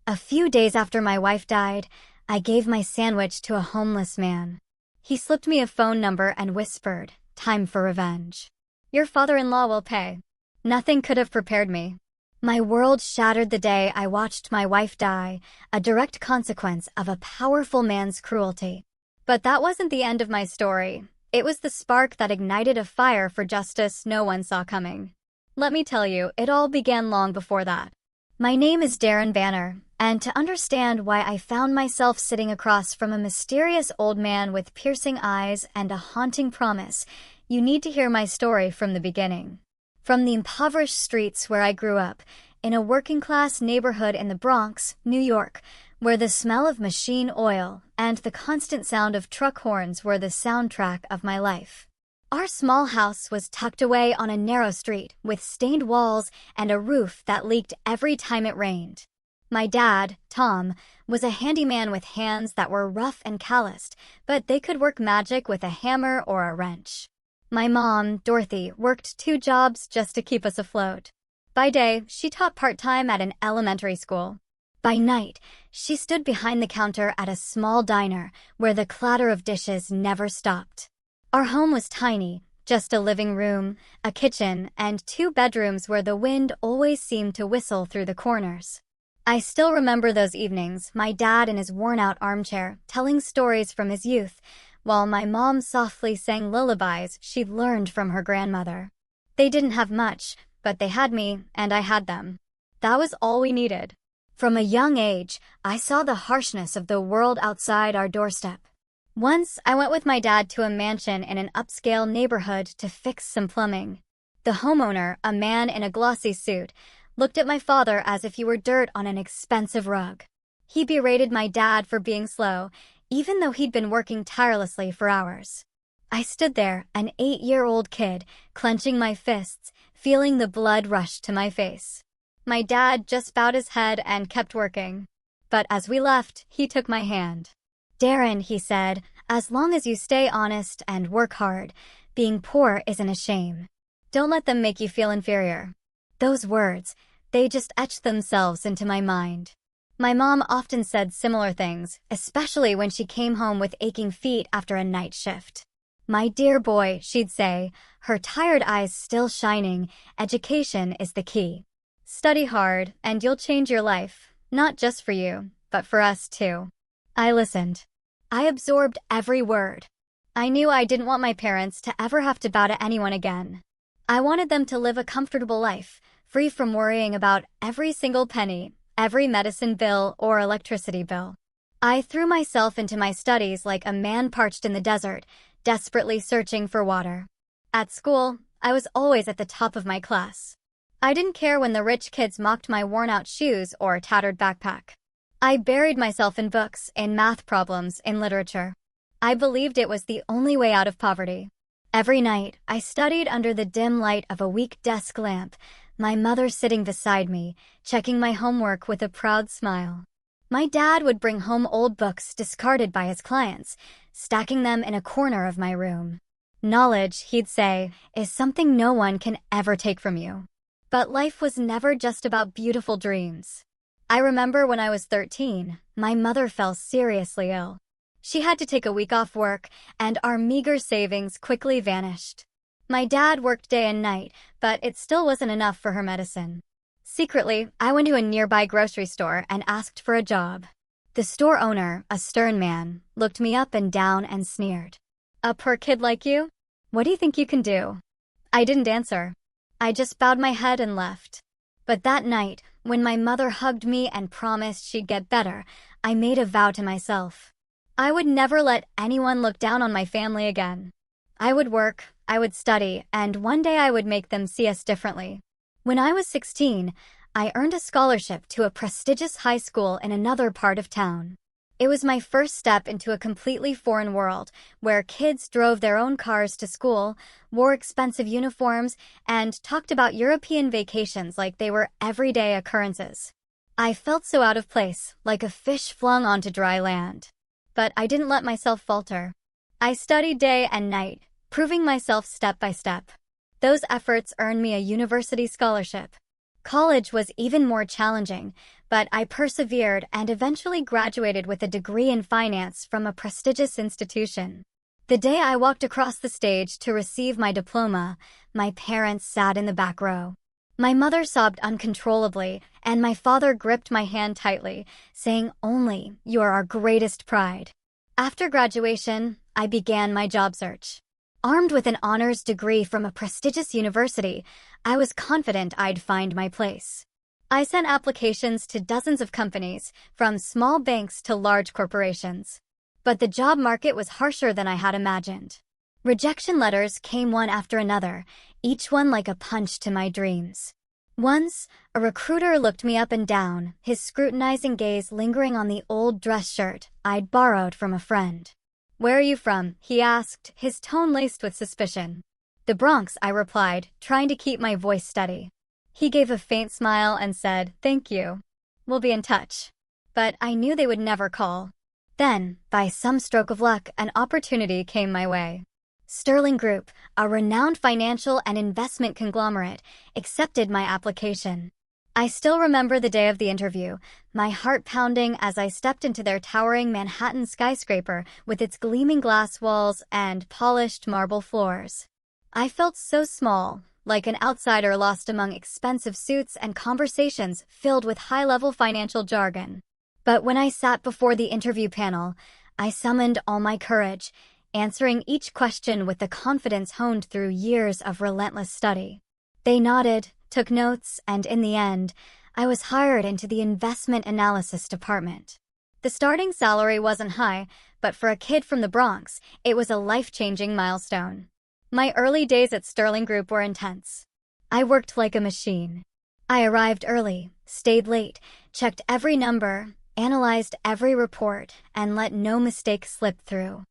A few days after my wife died, I gave my sandwich to a homeless man. He slipped me a phone number and whispered, "Time for revenge. Your father-in-law will pay." Nothing could have prepared me. My world shattered the day I watched my wife die, a direct consequence of a powerful man's cruelty. But that wasn't the end of my story. It was the spark that ignited a fire for justice no one saw coming. Let me tell you, it all began long before that. My name is Darren Banner, and to understand why I found myself sitting across from a mysterious old man with piercing eyes and a haunting promise, you need to hear my story from the beginning. From the impoverished streets where I grew up, in a working-class neighborhood in the Bronx, New York, where the smell of machine oil and the constant sound of truck horns were the soundtrack of my life. Our small house was tucked away on a narrow street with stained walls and a roof that leaked every time it rained. My dad, Tom, was a handyman with hands that were rough and calloused, but they could work magic with a hammer or a wrench. My mom, Dorothy, worked 2 jobs just to keep us afloat. By day, she taught part-time at an elementary school. By night, she stood behind the counter at a small diner where the clatter of dishes never stopped. Our home was tiny, just a living room, a kitchen, and 2 bedrooms where the wind always seemed to whistle through the corners. I still remember those evenings, my dad in his worn-out armchair, telling stories from his youth, while my mom softly sang lullabies she'd learned from her grandmother. They didn't have much, but they had me, and I had them. That was all we needed. From a young age, I saw the harshness of the world outside our doorstep. Once, I went with my dad to a mansion in an upscale neighborhood to fix some plumbing. The homeowner, a man in a glossy suit, looked at my father as if he were dirt on an expensive rug. He berated my dad for being slow, even though he'd been working tirelessly for hours. I stood there, an 8-year-old kid, clenching my fists, feeling the blood rush to my face. My dad just bowed his head and kept working. But as we left, he took my hand. "Darren," he said, "as long as you stay honest and work hard, being poor isn't a shame. Don't let them make you feel inferior." Those words, they just etched themselves into my mind. My mom often said similar things, especially when she came home with aching feet after a night shift. "My dear boy," she'd say, her tired eyes still shining, "education is the key. Study hard, and you'll change your life, not just for you, but for us too." I listened. I absorbed every word. I knew I didn't want my parents to ever have to bow to anyone again. I wanted them to live a comfortable life, free from worrying about every single penny, every medicine bill or electricity bill. I threw myself into my studies like a man parched in the desert, desperately searching for water. At school, I was always at the top of my class. I didn't care when the rich kids mocked my worn-out shoes or tattered backpack. I buried myself in books, in math problems, in literature. I believed it was the only way out of poverty. Every night, I studied under the dim light of a weak desk lamp, my mother sitting beside me, checking my homework with a proud smile. My dad would bring home old books discarded by his clients, stacking them in a corner of my room. "Knowledge," he'd say, "is something no one can ever take from you." But life was never just about beautiful dreams. I remember when I was 13, my mother fell seriously ill. She had to take a week off work, and our meager savings quickly vanished. My dad worked day and night, but it still wasn't enough for her medicine. Secretly, I went to a nearby grocery store and asked for a job. The store owner, a stern man, looked me up and down and sneered. "A poor kid like you? What do you think you can do?" I didn't answer. I just bowed my head and left. But that night, when my mother hugged me and promised she'd get better, I made a vow to myself. I would never let anyone look down on my family again. I would work, I would study, and one day I would make them see us differently. When I was 16, I earned a scholarship to a prestigious high school in another part of town. It was my first step into a completely foreign world, where kids drove their own cars to school, wore expensive uniforms, and talked about European vacations like they were everyday occurrences. I felt so out of place, like a fish flung onto dry land. But I didn't let myself falter. I studied day and night, proving myself step by step. Those efforts earned me a university scholarship. College was even more challenging, But I persevered and eventually graduated with a degree in finance from a prestigious institution. The day I walked across the stage to receive my diploma, my parents sat in the back row. My mother sobbed uncontrollably, and my father gripped my hand tightly, saying only, "You are our greatest pride." After graduation, I began my job search. Armed with an honors degree from a prestigious university, I was confident I'd find my place. I sent applications to dozens of companies, from small banks to large corporations. But the job market was harsher than I had imagined. Rejection letters came one after another, each one like a punch to my dreams. Once, a recruiter looked me up and down, his scrutinizing gaze lingering on the old dress shirt I'd borrowed from a friend. "Where are you from?" he asked, his tone laced with suspicion. "The Bronx," I replied, trying to keep my voice steady. He gave a faint smile and said, "Thank you. We'll be in touch." But I knew they would never call. Then, by some stroke of luck, an opportunity came my way. Sterling Group, a renowned financial and investment conglomerate, accepted my application. I still remember the day of the interview, my heart pounding as I stepped into their towering Manhattan skyscraper with its gleaming glass walls and polished marble floors. I felt so small, like an outsider lost among expensive suits and conversations filled with high-level financial jargon. But when I sat before the interview panel, I summoned all my courage, answering each question with the confidence honed through years of relentless study. They nodded, took notes, and in the end, I was hired into the investment analysis department. The starting salary wasn't high, but for a kid from the Bronx, it was a life-changing milestone. My early days at Sterling Group were intense. I worked like a machine. I arrived early, stayed late, checked every number, analyzed every report, and let no mistake slip through.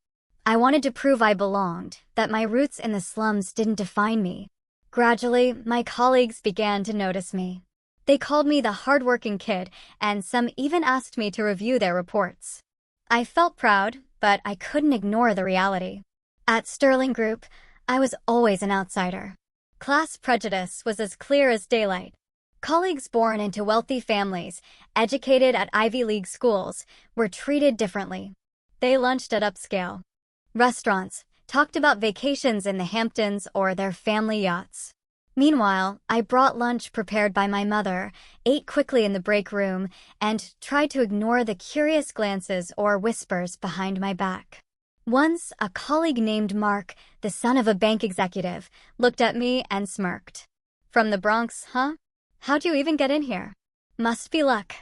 I wanted to prove I belonged, that my roots in the slums didn't define me. Gradually, my colleagues began to notice me. They called me the hardworking kid, and some even asked me to review their reports. I felt proud, but I couldn't ignore the reality. At Sterling Group, I was always an outsider. Class prejudice was as clear as daylight. Colleagues born into wealthy families, educated at Ivy League schools, were treated differently. They lunched at upscale restaurants, talked about vacations in the Hamptons or their family yachts. Meanwhile, I brought lunch prepared by my mother, ate quickly in the break room, and tried to ignore the curious glances or whispers behind my back. Once, a colleague named Mark, the son of a bank executive, looked at me and smirked. "From the Bronx, huh? How'd you even get in here?" "Must be luck."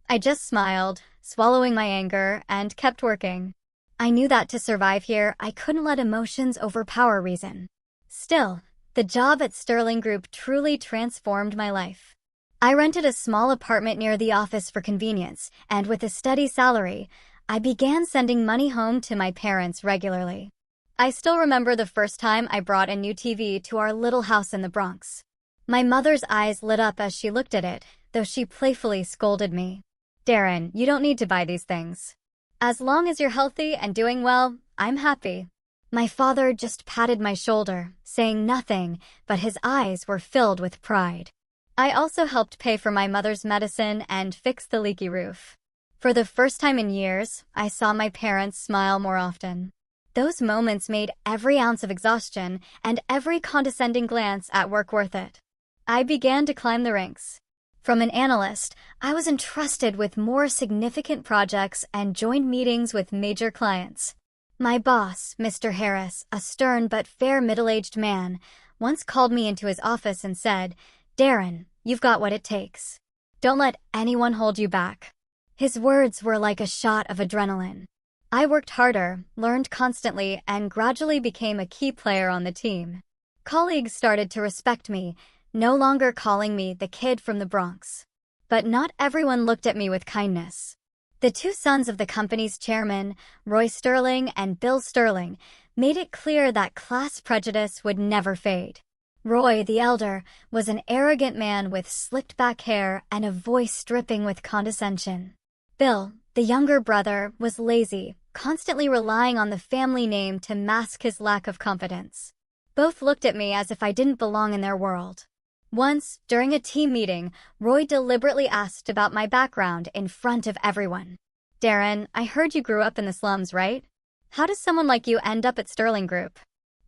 I just smiled, swallowing my anger, and kept working. I knew that to survive here, I couldn't let emotions overpower reason. Still, the job at Sterling Group truly transformed my life. I rented a small apartment near the office for convenience, and with a steady salary, I began sending money home to my parents regularly. I still remember the first time I brought a new TV to our little house in the Bronx. My mother's eyes lit up as she looked at it, though she playfully scolded me. "Darren, you don't need to buy these things. As long as you're healthy and doing well, I'm happy." My father just patted my shoulder, saying nothing, but his eyes were filled with pride. I also helped pay for my mother's medicine and fix the leaky roof. For the first time in years, I saw my parents smile more often. Those moments made every ounce of exhaustion and every condescending glance at work worth it. I began to climb the ranks. From an analyst, I was entrusted with more significant projects and joined meetings with major clients. My boss, Mr. Harris, a stern but fair middle-aged man, once called me into his office and said, "Darren, you've got what it takes. Don't let anyone hold you back." His words were like a shot of adrenaline. I worked harder, learned constantly, and gradually became a key player on the team. Colleagues started to respect me, no longer calling me the kid from the Bronx. But not everyone looked at me with kindness. The two sons of the company's chairman, Roy Sterling and Bill Sterling, made it clear that class prejudice would never fade. Roy, the elder, was an arrogant man with slicked-back hair and a voice dripping with condescension. Bill, the younger brother, was lazy, constantly relying on the family name to mask his lack of confidence. Both looked at me as if I didn't belong in their world. Once, during a team meeting, Roy deliberately asked about my background in front of everyone. Darren, I heard you grew up in the slums, right? How does someone like you end up at Sterling Group?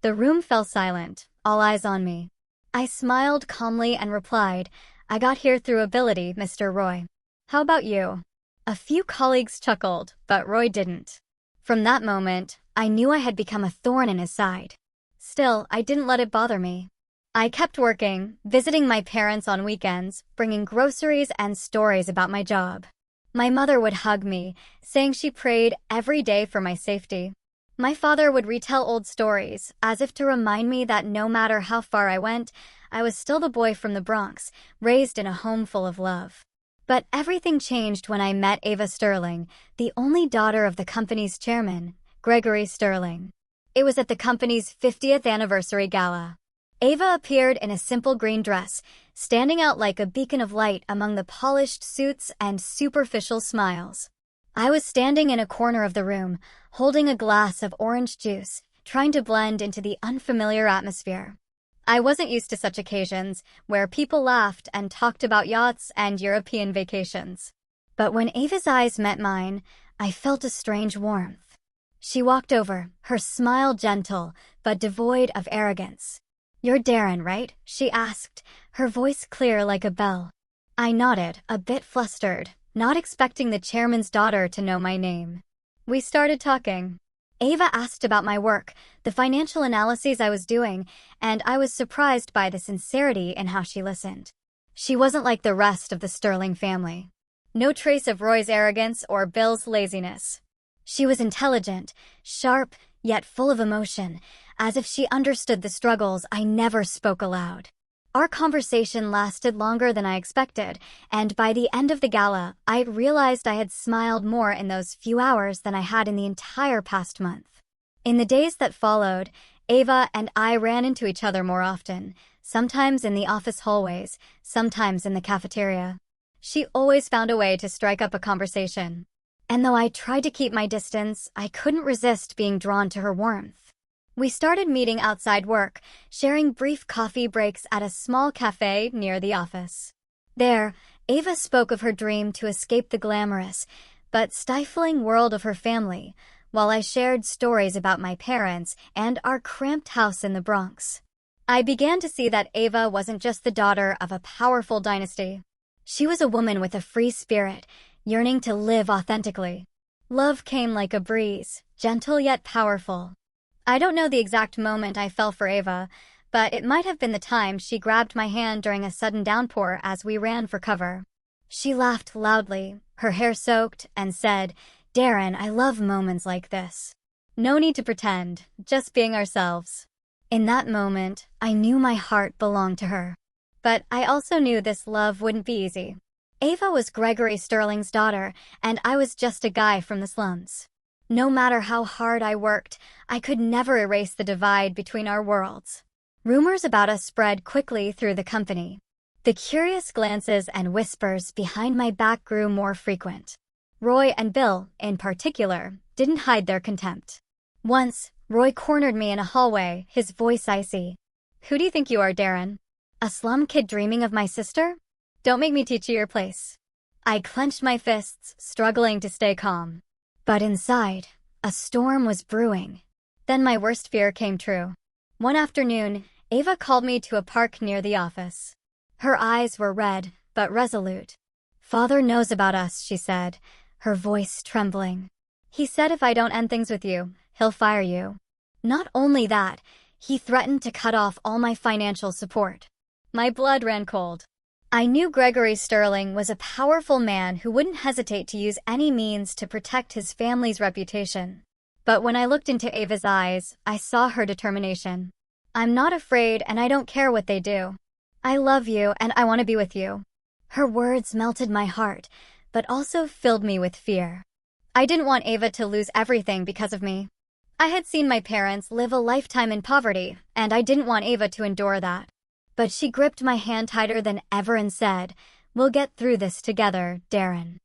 The room fell silent, all eyes on me. I smiled calmly and replied, I got here through ability, Mr. Roy. How about you? A few colleagues chuckled, but Roy didn't. From that moment, I knew I had become a thorn in his side. Still, I didn't let it bother me. I kept working, visiting my parents on weekends, bringing groceries and stories about my job. My mother would hug me, saying she prayed every day for my safety. My father would retell old stories, as if to remind me that no matter how far I went, I was still the boy from the Bronx, raised in a home full of love. But everything changed when I met Ava Sterling, the only daughter of the company's chairman, Gregory Sterling. It was at the company's 50th anniversary gala. Ava appeared in a simple green dress, standing out like a beacon of light among the polished suits and superficial smiles. I was standing in a corner of the room, holding a glass of orange juice, trying to blend into the unfamiliar atmosphere. I wasn't used to such occasions, where people laughed and talked about yachts and European vacations. But when Ava's eyes met mine, I felt a strange warmth. She walked over, her smile gentle, but devoid of arrogance. You're Darren, right? She asked, her voice clear like a bell. I nodded, a bit flustered, not expecting the chairman's daughter to know my name. We started talking. Ava asked about my work, the financial analyses I was doing, and I was surprised by the sincerity in how she listened. She wasn't like the rest of the Sterling family. No trace of Roy's arrogance or Bill's laziness. She was intelligent, sharp, yet full of emotion, as if she understood the struggles I never spoke aloud. Our conversation lasted longer than I expected, and by the end of the gala, I realized I had smiled more in those few hours than I had in the entire past month. In the days that followed, Ava and I ran into each other more often, sometimes in the office hallways, sometimes in the cafeteria. She always found a way to strike up a conversation. And though I tried to keep my distance, I couldn't resist being drawn to her warmth. We started meeting outside work, sharing brief coffee breaks at a small cafe near the office. There, Ava spoke of her dream to escape the glamorous, but stifling world of her family, while I shared stories about my parents and our cramped house in the Bronx. I began to see that Ava wasn't just the daughter of a powerful dynasty. She was a woman with a free spirit, yearning to live authentically. Love came like a breeze, gentle yet powerful. I don't know the exact moment I fell for Ava, but it might have been the time she grabbed my hand during a sudden downpour as we ran for cover. She laughed loudly, her hair soaked, and said, Darren, I love moments like this. No need to pretend, just being ourselves. In that moment, I knew my heart belonged to her. But I also knew this love wouldn't be easy. Ava was Gregory Sterling's daughter, and I was just a guy from the slums. No matter how hard I worked, I could never erase the divide between our worlds. Rumors about us spread quickly through the company. The curious glances and whispers behind my back grew more frequent. Roy and Bill, in particular, didn't hide their contempt. Once, Roy cornered me in a hallway, his voice icy. Who do you think you are, Darren? A slum kid dreaming of my sister? Don't make me teach you your place. I clenched my fists, struggling to stay calm. But inside, a storm was brewing. Then my worst fear came true. One afternoon, Ava called me to a park near the office. Her eyes were red, but resolute. Father knows about us, she said, her voice trembling. He said if I don't end things with you, he'll fire you. Not only that, he threatened to cut off all my financial support. My blood ran cold. I knew Gregory Sterling was a powerful man who wouldn't hesitate to use any means to protect his family's reputation. But when I looked into Ava's eyes, I saw her determination. I'm not afraid and I don't care what they do. I love you and I want to be with you. Her words melted my heart, but also filled me with fear. I didn't want Ava to lose everything because of me. I had seen my parents live a lifetime in poverty, and I didn't want Ava to endure that. But she gripped my hand tighter than ever and said, We'll get through this together, Darren.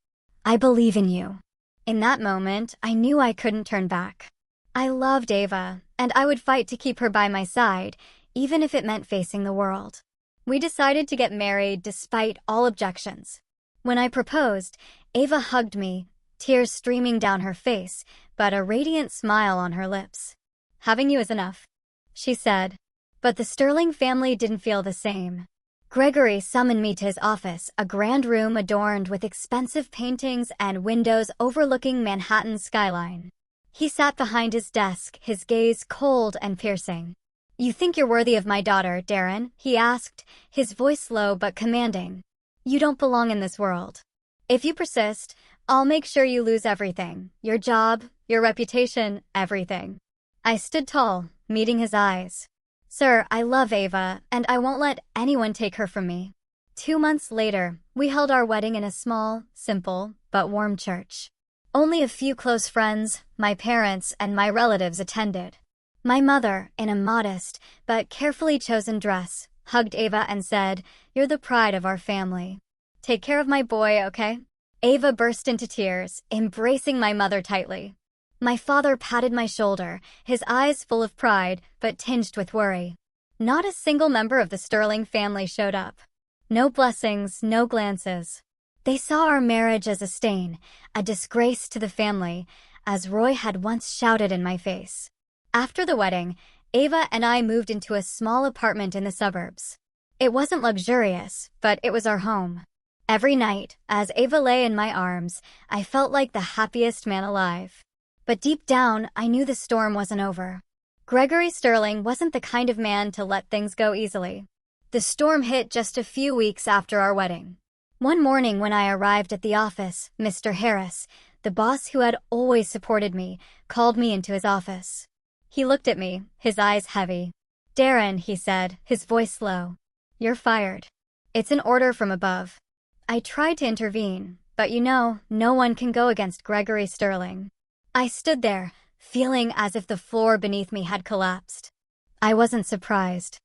I believe in you. In that moment, I knew I couldn't turn back. I loved Ava, and I would fight to keep her by my side, even if it meant facing the world. We decided to get married despite all objections. When I proposed, Ava hugged me, tears streaming down her face, but a radiant smile on her lips. "Having you is enough," she said. But the Sterling family didn't feel the same. Gregory summoned me to his office, a grand room adorned with expensive paintings and windows overlooking Manhattan's skyline. He sat behind his desk, his gaze cold and piercing. "You think you're worthy of my daughter, Darren?" he asked, his voice low but commanding. "You don't belong in this world. If you persist, I'll make sure you lose everything. Your job, your reputation, everything." I stood tall, meeting his eyes. "Sir, I love Ava, and I won't let anyone take her from me." 2 months later, we held our wedding in a small, simple, but warm church. Only a few close friends, my parents, and my relatives attended. My mother, in a modest, but carefully chosen dress, hugged Ava and said, "You're the pride of our family. Take care of my boy, okay?" Ava burst into tears, embracing my mother tightly. My father patted my shoulder, his eyes full of pride, but tinged with worry. Not a single member of the Sterling family showed up. No blessings, no glances. They saw our marriage as a stain, a disgrace to the family, as Roy had once shouted in my face. After the wedding, Ava and I moved into a small apartment in the suburbs. It wasn't luxurious, but it was our home. Every night, as Ava lay in my arms, I felt like the happiest man alive. But deep down, I knew the storm wasn't over. Gregory Sterling wasn't the kind of man to let things go easily. The storm hit just a few weeks after our wedding. One morning when I arrived at the office, Mr. Harris, the boss who had always supported me, called me into his office. He looked at me, his eyes heavy. "Darren," he said, his voice low. "You're fired. It's an order from above." I tried to intervene, but no one can go against Gregory Sterling. I stood there, feeling as if the floor beneath me had collapsed. I wasn't surprised.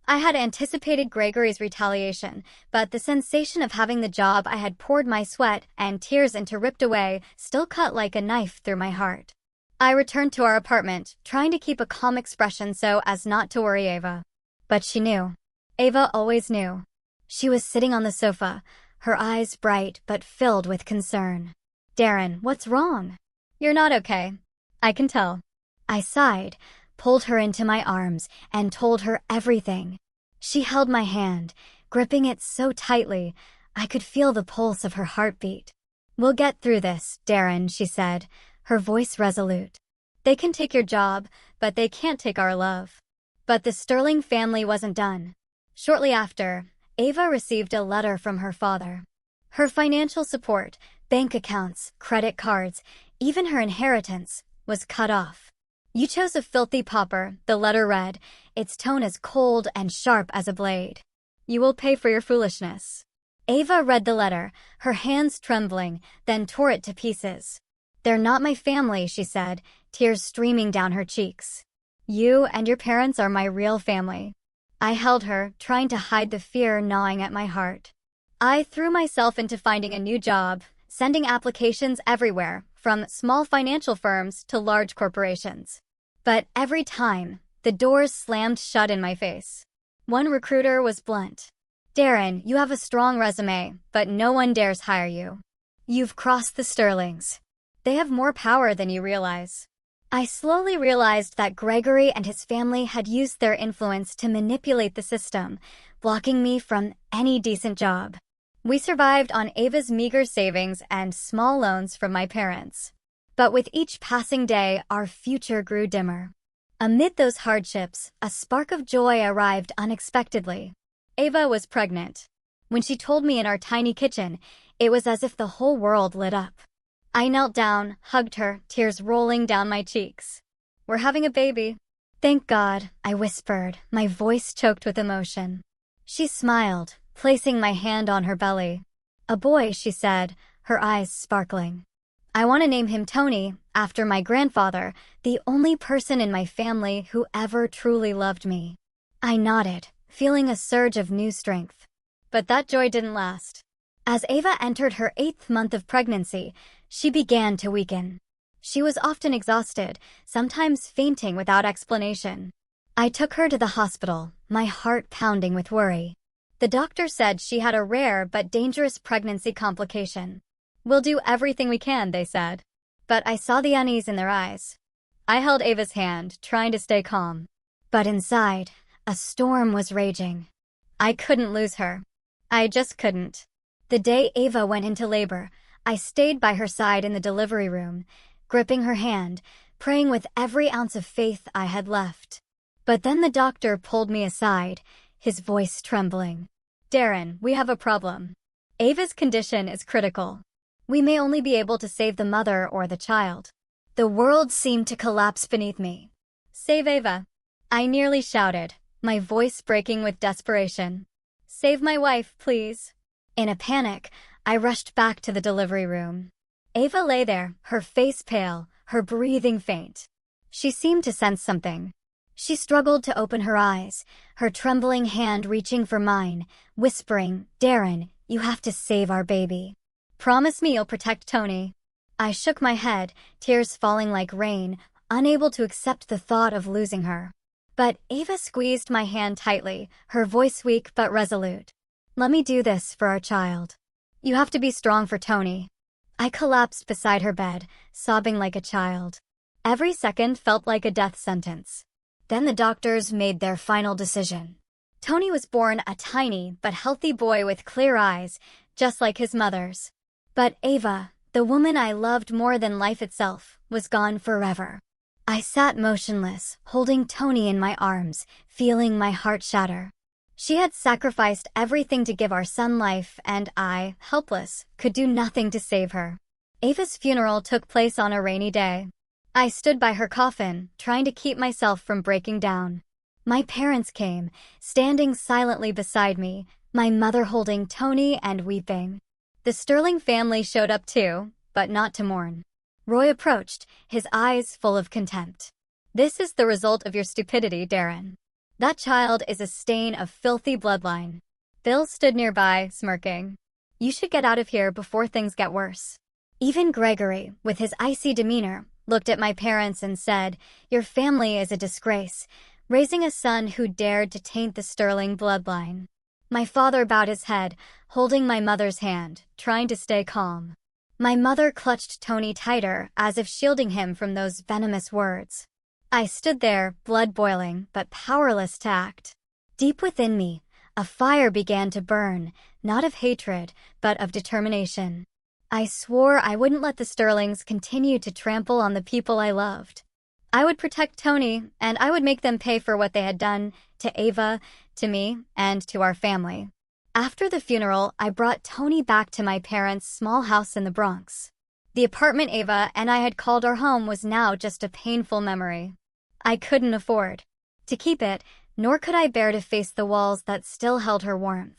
I had anticipated Gregory's retaliation, but the sensation of having the job I had poured my sweat and tears into ripped away still cut like a knife through my heart. I returned to our apartment, trying to keep a calm expression so as not to worry Ava. But she knew. Ava always knew. She was sitting on the sofa, her eyes bright but filled with concern. "Darren, what's wrong?" "You're not okay. I can tell." I sighed, pulled her into my arms, and told her everything. She held my hand, gripping it so tightly, I could feel the pulse of her heartbeat. "We'll get through this, Darren," she said, her voice resolute. "They can take your job, but they can't take our love." But the Sterling family wasn't done. Shortly after, Ava received a letter from her father. Her financial support, bank accounts, credit cards, even her inheritance, was cut off. "You chose a filthy pauper," the letter read, its tone as cold and sharp as a blade. "You will pay for your foolishness." Ava read the letter, her hands trembling, then tore it to pieces. "They're not my family," she said, tears streaming down her cheeks. "You and your parents are my real family." I held her, trying to hide the fear gnawing at my heart. I threw myself into finding a new job, sending applications everywhere, from small financial firms to large corporations. But every time, the doors slammed shut in my face. One recruiter was blunt. "Darren, you have a strong resume, but no one dares hire you. You've crossed the Sterlings. They have more power than you realize." I slowly realized that Gregory and his family had used their influence to manipulate the system, blocking me from any decent job. We survived on Ava's meager savings and small loans from my parents. But with each passing day, our future grew dimmer. Amid those hardships, a spark of joy arrived unexpectedly. Ava was pregnant. When she told me in our tiny kitchen, it was as if the whole world lit up. I knelt down, hugged her, tears rolling down my cheeks. "We're having a baby." "Thank God," I whispered, my voice choked with emotion. She smiled, placing my hand on her belly. "A boy," she said, her eyes sparkling. "I want to name him Tony, after my grandfather, the only person in my family who ever truly loved me." I nodded, feeling a surge of new strength. But that joy didn't last. As Ava entered her 8th month of pregnancy, she began to weaken. She was often exhausted, sometimes fainting without explanation. I took her to the hospital, my heart pounding with worry. The doctor said she had a rare but dangerous pregnancy complication. We'll do everything we can, they said. But I saw the unease in their eyes. I held Ava's hand, trying to stay calm. But inside, a storm was raging. I couldn't lose her. I just couldn't. The day Ava went into labor, I stayed by her side in the delivery room, gripping her hand, praying with every ounce of faith I had left. But then the doctor pulled me aside, his voice trembling. Darren, we have a problem. Ava's condition is critical. We may only be able to save the mother or the child. The world seemed to collapse beneath me. Save Ava. I nearly shouted, my voice breaking with desperation. Save my wife, please. In a panic, I rushed back to the delivery room. Ava lay there, her face pale, her breathing faint. She seemed to sense something. She struggled to open her eyes, her trembling hand reaching for mine, whispering, Darren, you have to save our baby. Promise me you'll protect Tony. I shook my head, tears falling like rain, unable to accept the thought of losing her. But Ava squeezed my hand tightly, her voice weak but resolute. Let me do this for our child. You have to be strong for Tony. I collapsed beside her bed, sobbing like a child. Every second felt like a death sentence. Then the doctors made their final decision. Tony was born a tiny but healthy boy with clear eyes, just like his mother's. But Ava, the woman I loved more than life itself, was gone forever. I sat motionless, holding Tony in my arms, feeling my heart shatter. She had sacrificed everything to give our son life, and I, helpless, could do nothing to save her. Ava's funeral took place on a rainy day. I stood by her coffin, trying to keep myself from breaking down. My parents came, standing silently beside me, my mother holding Tony and weeping. The Sterling family showed up too, but not to mourn. Roy approached, his eyes full of contempt. This is the result of your stupidity, Darren. That child is a stain of filthy bloodline. Bill stood nearby, smirking. You should get out of here before things get worse. Even Gregory, with his icy demeanor, looked at my parents and said, your family is a disgrace, raising a son who dared to taint the Sterling bloodline. My father bowed his head, holding my mother's hand, trying to stay calm. My mother clutched Tony tighter, as if shielding him from those venomous words. I stood there, blood boiling, but powerless to act. Deep within me, a fire began to burn, not of hatred, but of determination. I swore I wouldn't let the Sterlings continue to trample on the people I loved. I would protect Tony, and I would make them pay for what they had done to Ava, to me, and to our family. After the funeral, I brought Tony back to my parents' small house in the Bronx. The apartment Ava and I had called our home was now just a painful memory. I couldn't afford to keep it, nor could I bear to face the walls that still held her warmth.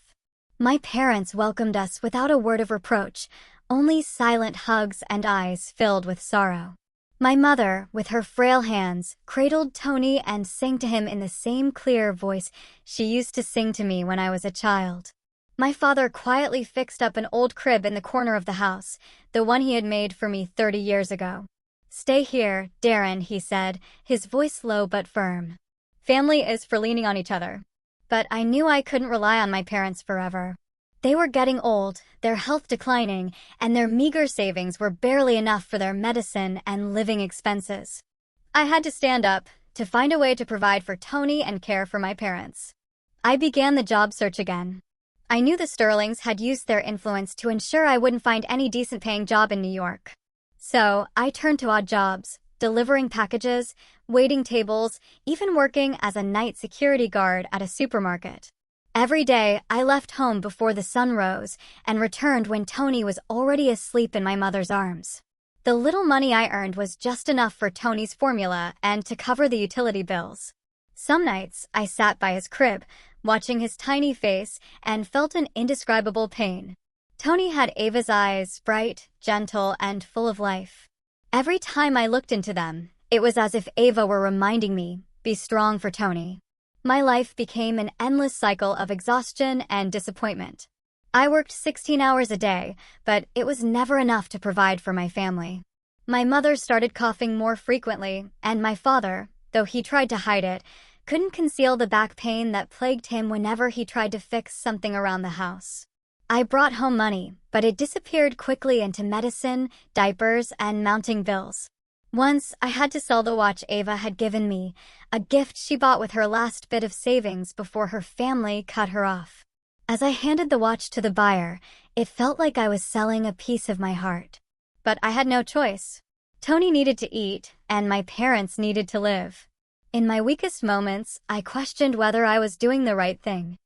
My parents welcomed us without a word of reproach, only silent hugs and eyes filled with sorrow. My mother, with her frail hands, cradled Tony and sang to him in the same clear voice she used to sing to me when I was a child. My father quietly fixed up an old crib in the corner of the house, the one he had made for me 30 years ago. Stay here, Darren, he said, his voice low but firm. Family is for leaning on each other. But I knew I couldn't rely on my parents forever. They were getting old, their health declining, and their meager savings were barely enough for their medicine and living expenses. I had to stand up, to find a way to provide for Tony and care for my parents. I began the job search again. I knew the Sterlings had used their influence to ensure I wouldn't find any decent-paying job in New York. So, I turned to odd jobs, delivering packages, waiting tables, even working as a night security guard at a supermarket. Every day, I left home before the sun rose and returned when Tony was already asleep in my mother's arms. The little money I earned was just enough for Tony's formula and to cover the utility bills. Some nights, I sat by his crib, watching his tiny face, and felt an indescribable pain. Tony had Ava's eyes, bright, gentle, and full of life. Every time I looked into them, it was as if Ava were reminding me, be strong for Tony. My life became an endless cycle of exhaustion and disappointment. I worked 16 hours a day, but it was never enough to provide for my family. My mother started coughing more frequently, and my father, though he tried to hide it, couldn't conceal the back pain that plagued him whenever he tried to fix something around the house. I brought home money, but it disappeared quickly into medicine, diapers, and mounting bills. Once, I had to sell the watch Ava had given me, a gift she bought with her last bit of savings before her family cut her off. As I handed the watch to the buyer, it felt like I was selling a piece of my heart. But I had no choice. Tony needed to eat, and my parents needed to live. In my weakest moments, I questioned whether I was doing the right thing.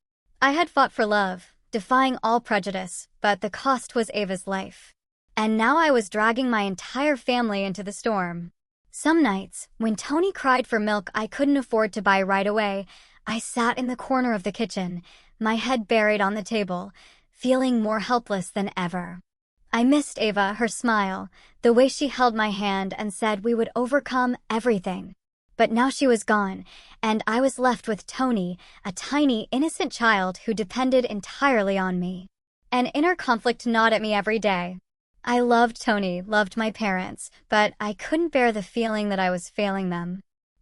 I had fought for love, defying all prejudice, but the cost was Ava's life. And now I was dragging my entire family into the storm. Some nights, when Tony cried for milk I couldn't afford to buy right away, I sat in the corner of the kitchen, my head buried on the table, feeling more helpless than ever. I missed Ava, her smile, the way she held my hand and said we would overcome everything. But now she was gone, and I was left with Tony, a tiny, innocent child who depended entirely on me. An inner conflict gnawed at me every day. I loved Tony, loved my parents, but I couldn't bear the feeling that I was failing them.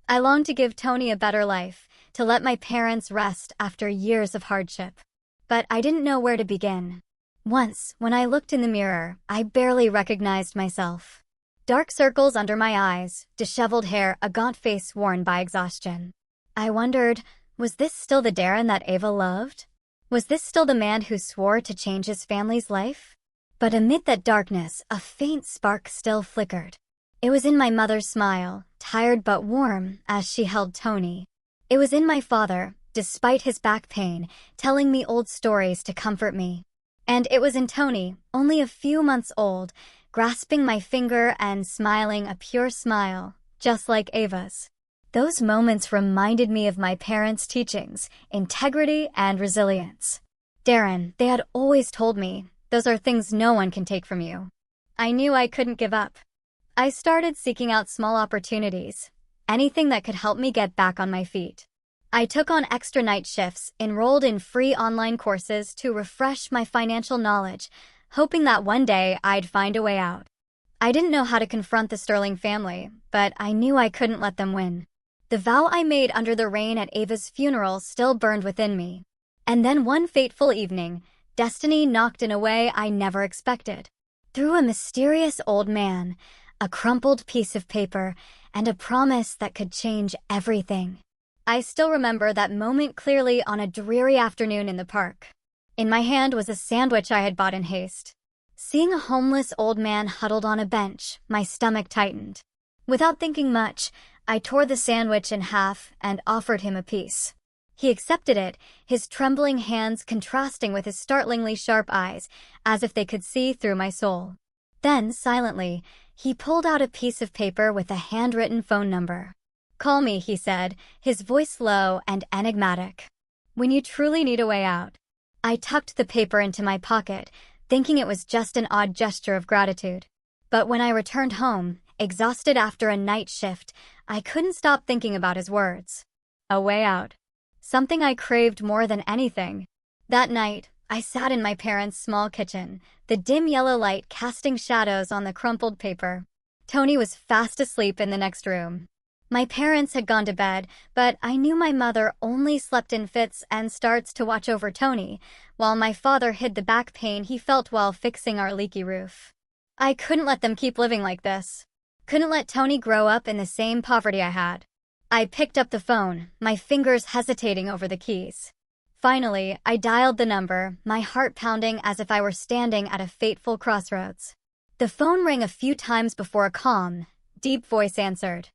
I longed to give Tony a better life, to let my parents rest after years of hardship. But I didn't know where to begin. Once, when I looked in the mirror, I barely recognized myself. Dark circles under my eyes, disheveled hair, a gaunt face worn by exhaustion. I wondered, was this still the Darren that Ava loved? Was this still the man who swore to change his family's life? But amid that darkness, a faint spark still flickered. It was in my mother's smile, tired but warm, as she held Tony. It was in my father, despite his back pain, telling me old stories to comfort me. And it was in Tony, only a few months old, grasping my finger and smiling a pure smile, just like Ava's. Those moments reminded me of my parents' teachings, integrity and resilience. Darren, they had always told me, those are things no one can take from you. I knew I couldn't give up. I started seeking out small opportunities, anything that could help me get back on my feet. I took on extra night shifts, enrolled in free online courses to refresh my financial knowledge, hoping that one day I'd find a way out. I didn't know how to confront the Sterling family, but I knew I couldn't let them win. The vow I made under the rain at Ava's funeral still burned within me. And then one fateful evening, destiny knocked in a way I never expected. Through a mysterious old man, a crumpled piece of paper, and a promise that could change everything. I still remember that moment clearly on a dreary afternoon in the park. In my hand was a sandwich I had bought in haste. Seeing a homeless old man huddled on a bench, my stomach tightened. Without thinking much, I tore the sandwich in half and offered him a piece. He accepted it, his trembling hands contrasting with his startlingly sharp eyes, as if they could see through my soul. Then, silently, he pulled out a piece of paper with a handwritten phone number. "Call me," he said, his voice low and enigmatic. "When you truly need a way out." I tucked the paper into my pocket, thinking it was just an odd gesture of gratitude. But when I returned home, exhausted after a night shift, I couldn't stop thinking about his words. A way out. Something I craved more than anything. That night, I sat in my parents' small kitchen, the dim yellow light casting shadows on the crumpled paper. Tony was fast asleep in the next room. My parents had gone to bed, but I knew my mother only slept in fits and starts to watch over Tony, while my father hid the back pain he felt while fixing our leaky roof. I couldn't let them keep living like this. Couldn't let Tony grow up in the same poverty I had. I picked up the phone, my fingers hesitating over the keys. Finally, I dialed the number, my heart pounding as if I were standing at a fateful crossroads. The phone rang a few times before a calm, deep voice answered.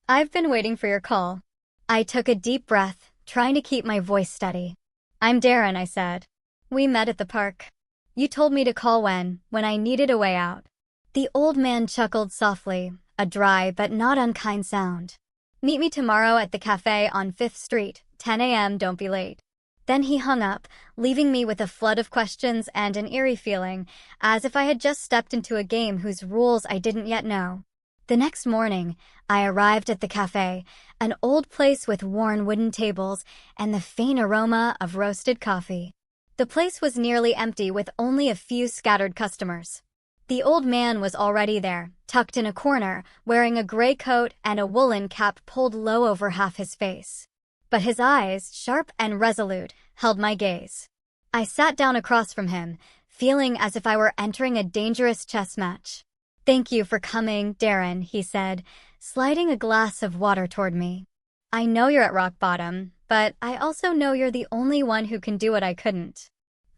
"I've been waiting for your call." I took a deep breath, trying to keep my voice steady. "I'm Darren," I said. "We met at the park. You told me to call when I needed a way out." The old man chuckled softly, a dry but not unkind sound. "Meet me tomorrow at the cafe on 5th Street, 10 a.m., don't be late." Then he hung up, leaving me with a flood of questions and an eerie feeling, as if I had just stepped into a game whose rules I didn't yet know. The next morning, I arrived at the cafe, an old place with worn wooden tables and the faint aroma of roasted coffee. The place was nearly empty with only a few scattered customers. The old man was already there, tucked in a corner, wearing a gray coat and a woolen cap pulled low over half his face. but his eyes, sharp and resolute, held my gaze. I sat down across from him, feeling as if I were entering a dangerous chess match. "Thank you for coming, Darren," he said, sliding a glass of water toward me. "I know you're at rock bottom, but I also know you're the only one who can do what I couldn't."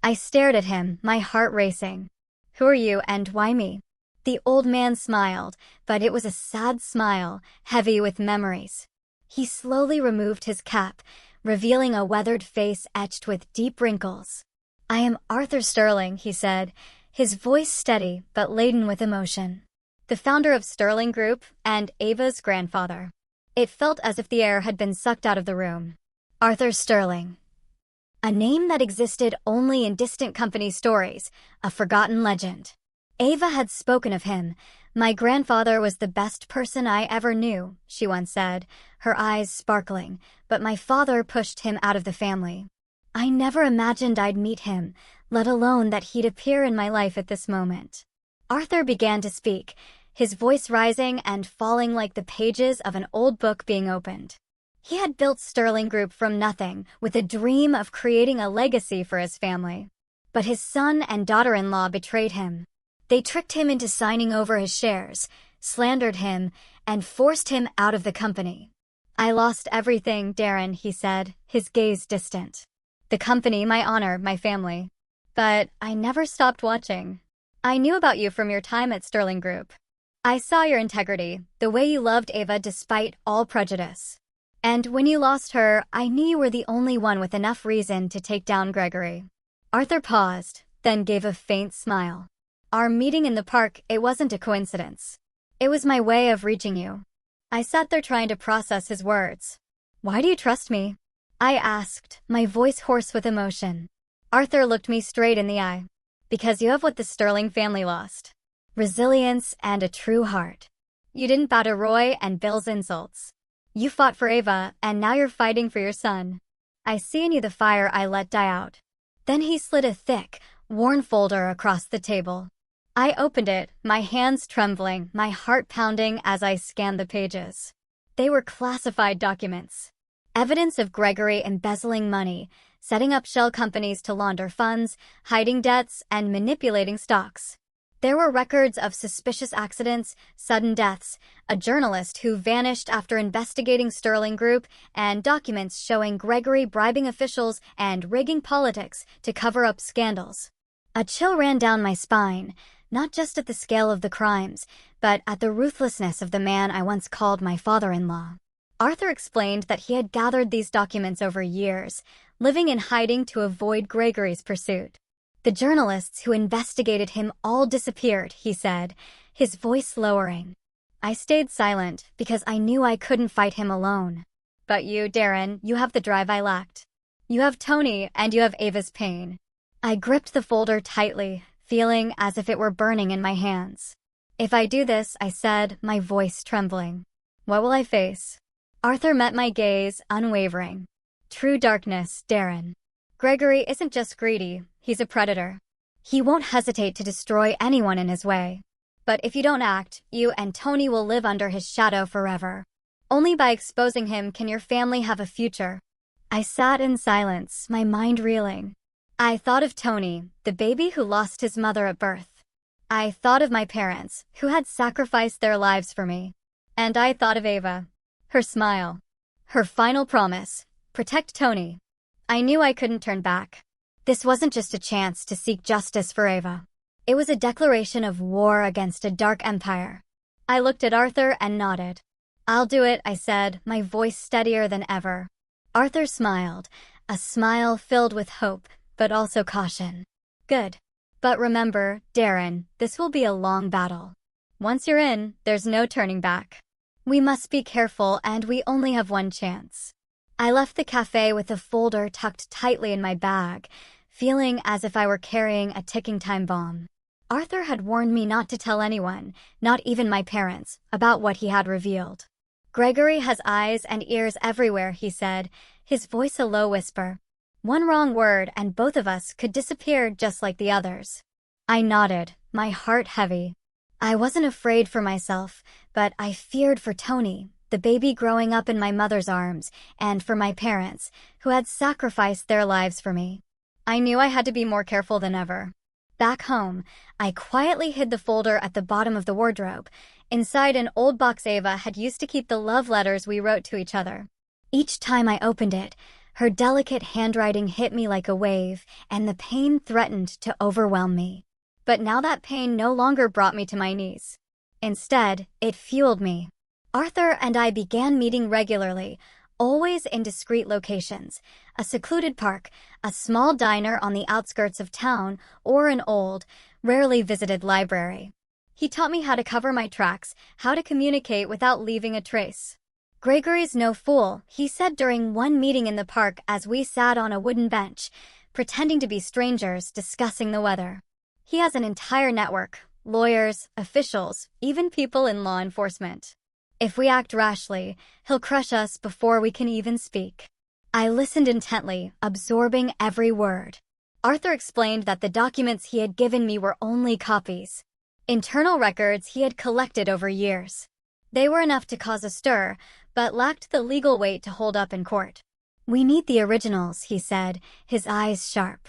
I stared at him, my heart racing. "Who are you and why me?" The old man smiled, but it was a sad smile, heavy with memories. He slowly removed his cap, revealing a weathered face etched with deep wrinkles. "I am Arthur Sterling," he said, his voice steady but laden with emotion. "The founder of Sterling Group and Ava's grandfather." It felt as if the air had been sucked out of the room. Arthur Sterling. A name that existed only in distant company stories, a forgotten legend. Ava had spoken of him. "My grandfather was the best person I ever knew," she once said, her eyes sparkling, "but my father pushed him out of the family. I never imagined I'd meet him, let alone that he'd appear in my life at this moment." Arthur began to speak, his voice rising and falling like the pages of an old book being opened. He had built Sterling Group from nothing, with a dream of creating a legacy for his family. But his son and daughter-in-law betrayed him. They tricked him into signing over his shares, slandered him, and forced him out of the company. "I lost everything, Darren," he said, his gaze distant. "The company, my honor, my family. But I never stopped watching. I knew about you from your time at Sterling Group. I saw your integrity, the way you loved Ava despite all prejudice. And when you lost her, I knew you were the only one with enough reason to take down Gregory." Arthur paused, then gave a faint smile. "Our meeting in the park, it wasn't a coincidence. It was my way of reaching you." I sat there trying to process his words. "Why do you trust me?" I asked, my voice hoarse with emotion. Arthur looked me straight in the eye. "Because you have what the Sterling family lost. Resilience and a true heart. You didn't bow to Roy and Bill's insults. You fought for Ava, and now you're fighting for your son. I see in you the fire I let die out." Then he slid a thick, worn folder across the table. I opened it, my hands trembling, my heart pounding as I scanned the pages. They were classified documents. Evidence of Gregory embezzling money, setting up shell companies to launder funds, hiding debts, and manipulating stocks. There were records of suspicious accidents, sudden deaths, a journalist who vanished after investigating Sterling Group, and documents showing Gregory bribing officials and rigging politics to cover up scandals. A chill ran down my spine, not just at the scale of the crimes, but at the ruthlessness of the man I once called my father-in-law. Arthur explained that he had gathered these documents over years, living in hiding to avoid Gregory's pursuit. "The journalists who investigated him all disappeared," he said, his voice lowering. I stayed silent because I knew I couldn't fight him alone. "But you, Darren, you have the drive I lacked. You have Tony and you have Ava's pain." I gripped the folder tightly, feeling as if it were burning in my hands. "If I do this," I said, my voice trembling, "what will I face?" Arthur met my gaze, unwavering. "True darkness, Darren. Gregory isn't just greedy, he's a predator. He won't hesitate to destroy anyone in his way. But if you don't act, you and Tony will live under his shadow forever. Only by exposing him can your family have a future." I sat in silence, my mind reeling. I thought of Tony, the baby who lost his mother at birth. I thought of my parents, who had sacrificed their lives for me. And I thought of Ava. Her smile. Her final promise, protect Tony. I knew I couldn't turn back. This wasn't just a chance to seek justice for Ava. It was a declaration of war against a dark empire. I looked at Arthur and nodded. "I'll do it," I said, my voice steadier than ever. Arthur smiled, a smile filled with hope, but also caution. "Good. But remember, Darren, this will be a long battle. Once you're in, there's no turning back. We must be careful, and we only have one chance." I left the cafe with the folder tucked tightly in my bag, feeling as if I were carrying a ticking time bomb. Arthur had warned me not to tell anyone, not even my parents, about what he had revealed. "Gregory has eyes and ears everywhere," he said, his voice a low whisper. "One wrong word and both of us could disappear just like the others." I nodded, my heart heavy. I wasn't afraid for myself, but I feared for Tony, the baby growing up in my mother's arms, and for my parents, who had sacrificed their lives for me. I knew I had to be more careful than ever. Back home, I quietly hid the folder at the bottom of the wardrobe. Inside an old box Ava had used to keep the love letters we wrote to each other. Each time I opened it, her delicate handwriting hit me like a wave, and the pain threatened to overwhelm me. But now that pain no longer brought me to my knees. Instead, it fueled me. Arthur and I began meeting regularly, always in discreet locations: a secluded park, a small diner on the outskirts of town, or an old, rarely visited library. He taught me how to cover my tracks, how to communicate without leaving a trace. "Gregory's no fool," he said during one meeting in the park as we sat on a wooden bench, pretending to be strangers discussing the weather. "He has an entire network: lawyers, officials, even people in law enforcement. If we act rashly, he'll crush us before we can even speak." I listened intently, absorbing every word. Arthur explained that the documents he had given me were only copies. Internal records he had collected over years. They were enough to cause a stir, but lacked the legal weight to hold up in court. "We need the originals," he said, his eyes sharp.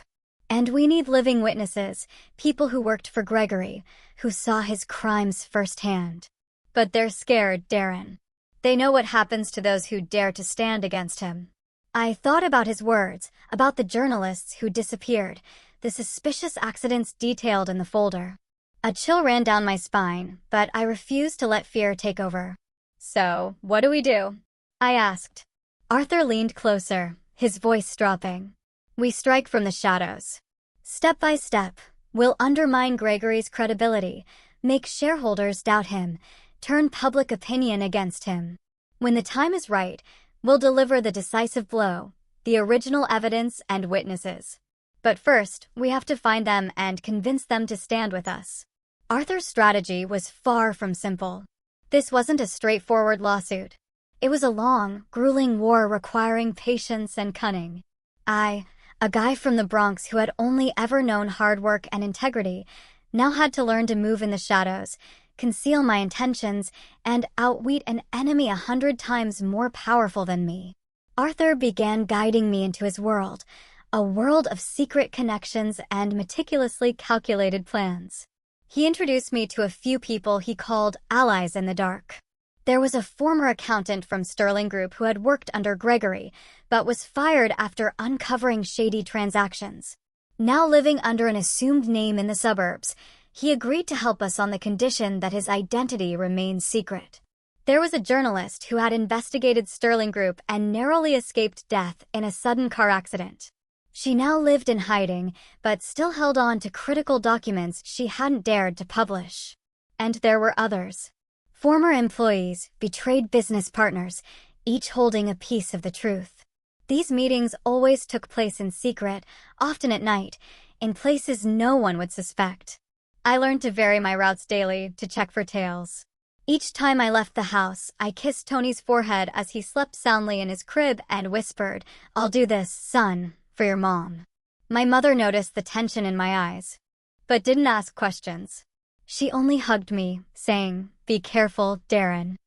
"And we need living witnesses, people who worked for Gregory, who saw his crimes firsthand. But they're scared, Darren. They know what happens to those who dare to stand against him." I thought about his words, about the journalists who disappeared, the suspicious accidents detailed in the folder. A chill ran down my spine, but I refused to let fear take over. "So, what do we do?" I asked. Arthur leaned closer, his voice dropping. "We strike from the shadows. Step by step, we'll undermine Gregory's credibility, make shareholders doubt him, turn public opinion against him. When the time is right, we'll deliver the decisive blow, the original evidence and witnesses. But first, we have to find them and convince them to stand with us." Arthur's strategy was far from simple. This wasn't a straightforward lawsuit. It was a long, grueling war requiring patience and cunning. I, a guy from the Bronx who had only ever known hard work and integrity, now had to learn to move in the shadows, conceal my intentions, and outwit an enemy 100 times more powerful than me. Arthur began guiding me into his world, a world of secret connections and meticulously calculated plans. He introduced me to a few people he called allies in the dark. There was a former accountant from Sterling Group who had worked under Gregory, but was fired after uncovering shady transactions. Now living under an assumed name in the suburbs, he agreed to help us on the condition that his identity remained secret. There was a journalist who had investigated Sterling Group and narrowly escaped death in a sudden car accident. She now lived in hiding, but still held on to critical documents she hadn't dared to publish. And there were others. Former employees, betrayed business partners, each holding a piece of the truth. These meetings always took place in secret, often at night, in places no one would suspect. I learned to vary my routes daily to check for tails. Each time I left the house, I kissed Tony's forehead as he slept soundly in his crib and whispered, "I'll do this, son, for your mom." My mother noticed the tension in my eyes, but didn't ask questions. She only hugged me, saying, "Be careful, Darren.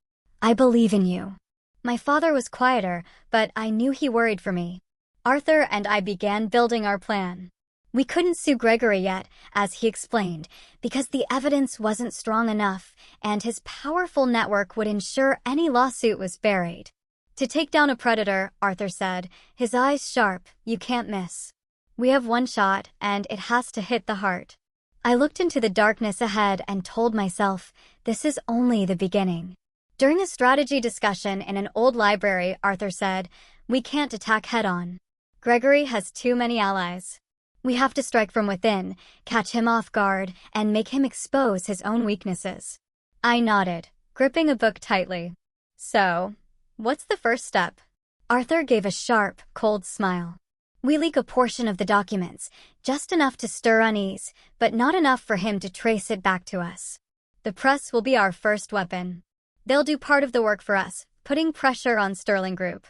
I believe in you." My father was quieter, but I knew he worried for me. Arthur and I began building our plan. We couldn't sue Gregory yet, as he explained, because the evidence wasn't strong enough, and his powerful network would ensure any lawsuit was buried. "To take down a predator," Arthur said, his eyes sharp, "you can't miss. We have one shot, and it has to hit the heart." I looked into the darkness ahead and told myself, this is only the beginning. During a strategy discussion in an old library, Arthur said, "We can't attack head-on. Gregory has too many allies. We have to strike from within, catch him off guard, and make him expose his own weaknesses." I nodded, gripping a book tightly. "So, what's the first step?" Arthur gave a sharp, cold smile. "We leak a portion of the documents, just enough to stir unease, but not enough for him to trace it back to us. The press will be our first weapon. They'll do part of the work for us, putting pressure on Sterling Group."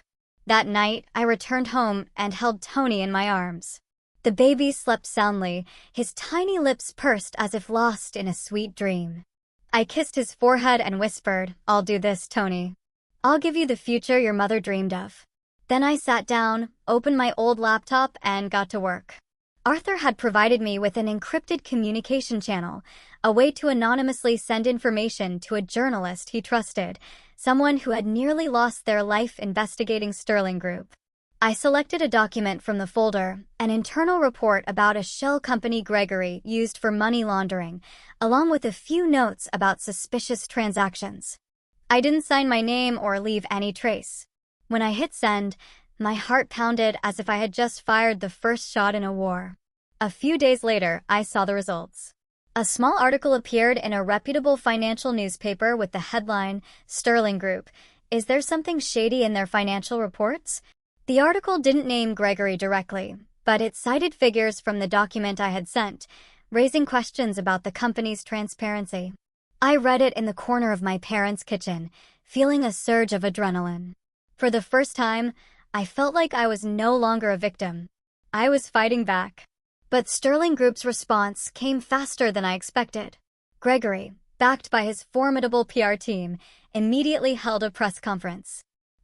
That night, I returned home and held Tony in my arms. The baby slept soundly, his tiny lips pursed as if lost in a sweet dream. I kissed his forehead and whispered, "I'll do this, Tony. I'll give you the future your mother dreamed of. Then I sat down, opened my old laptop, and got to work. Arthur had provided me with an encrypted communication channel, a way to anonymously send information to a journalist he trusted, someone who had nearly lost their life investigating Sterling Group. I selected a document from the folder, an internal report about a shell company Gregory used for money laundering, along with a few notes about suspicious transactions. I didn't sign my name or leave any trace. When I hit send, my heart pounded as if I had just fired the first shot in a war. A few days later, I saw the results. A small article appeared in a reputable financial newspaper with the headline, "Sterling Group. Is there something shady in their financial reports?" The article didn't name Gregory directly, but it cited figures from the document I had sent, raising questions about the company's transparency. I read it in the corner of my parents' kitchen, feeling a surge of adrenaline. For the first time, I felt like I was no longer a victim. I was fighting back. But Sterling Group's response came faster than I expected. Gregory, backed by his formidable PR team, immediately held a press conference.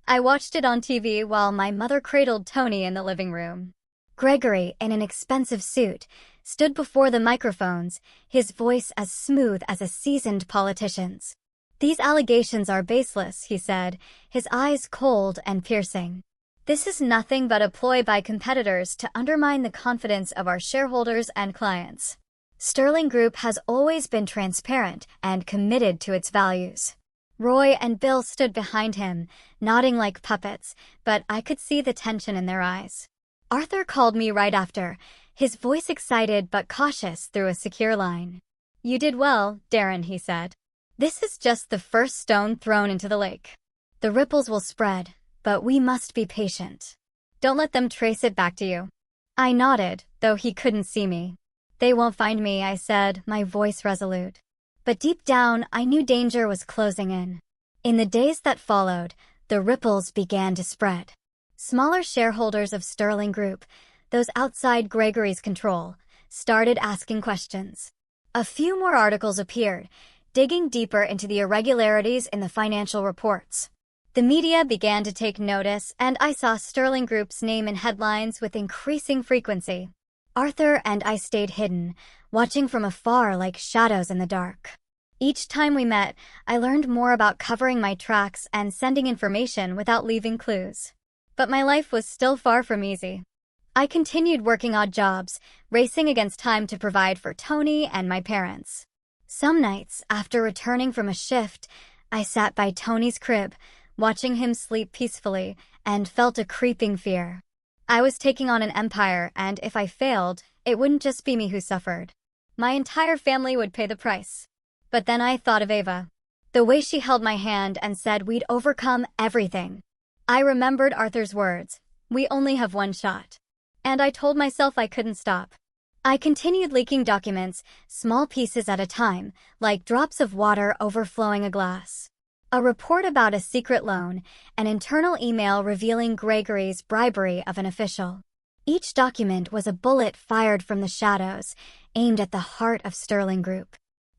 I watched it on TV while my mother cradled Tony in the living room. Gregory, in an expensive suit, stood before the microphones, his voice as smooth as a seasoned politician's. "These allegations are baseless," he said, his eyes cold and piercing. "This is nothing but a ploy by competitors to undermine the confidence of our shareholders and clients. Sterling Group has always been transparent and committed to its values." Roy and Bill stood behind him, nodding like puppets, but I could see the tension in their eyes. Arthur called me right after, his voice excited but cautious through a secure line. "You did well, Darren," he said. "This is just the first stone thrown into the lake. The ripples will spread, but we must be patient. Don't let them trace it back to you." I nodded, though he couldn't see me. "They won't find me," I said, my voice resolute. But deep down, I knew danger was closing in. In the days that followed, the ripples began to spread. Smaller shareholders of Sterling Group, those outside Gregory's control, started asking questions. A few more articles appeared, digging deeper into the irregularities in the financial reports. The media began to take notice, and I saw Sterling Group's name in headlines with increasing frequency. Arthur and I stayed hidden, watching from afar like shadows in the dark. Each time we met, I learned more about covering my tracks and sending information without leaving clues. But my life was still far from easy. I continued working odd jobs, racing against time to provide for Tony and my parents. Some nights, after returning from a shift, I sat by Tony's crib, watching him sleep peacefully, and felt a creeping fear. I was taking on an empire, and if I failed, it wouldn't just be me who suffered. My entire family would pay the price. But then I thought of Ava. The way she held my hand and said we'd overcome everything. I remembered Arthur's words, "We only have one shot." And I told myself I couldn't stop. I continued leaking documents, small pieces at a time, like drops of water overflowing a glass. A report about a secret loan, an internal email revealing Gregory's bribery of an official. Each document was a bullet fired from the shadows, aimed at the heart of Sterling Group.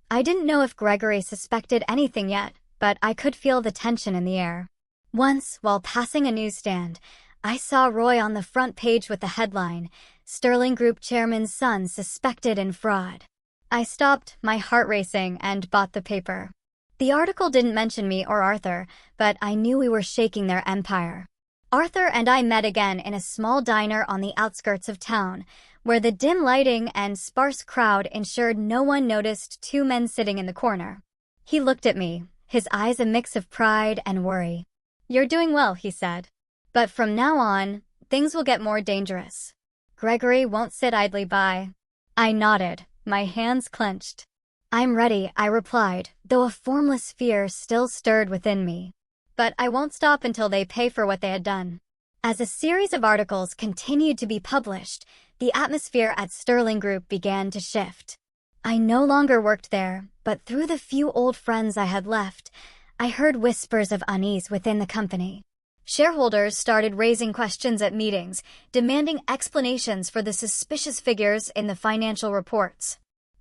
I didn't know if Gregory suspected anything yet, but I could feel the tension in the air. Once, while passing a newsstand, I saw Roy on the front page with the headline, "Sterling Group Chairman's Son Suspected in Fraud." I stopped, my heart racing, and bought the paper. The article didn't mention me or Arthur, but I knew we were shaking their empire. Arthur and I met again in a small diner on the outskirts of town, where the dim lighting and sparse crowd ensured no one noticed two men sitting in the corner. He looked at me, his eyes a mix of pride and worry. "You're doing well," he said. "But from now on, things will get more dangerous. Gregory won't sit idly by." I nodded, my hands clenched. "I'm ready," I replied, though a formless fear still stirred within me. "But I won't stop until they pay for what they had done." As a series of articles continued to be published, the atmosphere at Sterling Group began to shift. I no longer worked there, but through the few old friends I had left, I heard whispers of unease within the company. Shareholders started raising questions at meetings, demanding explanations for the suspicious figures in the financial reports.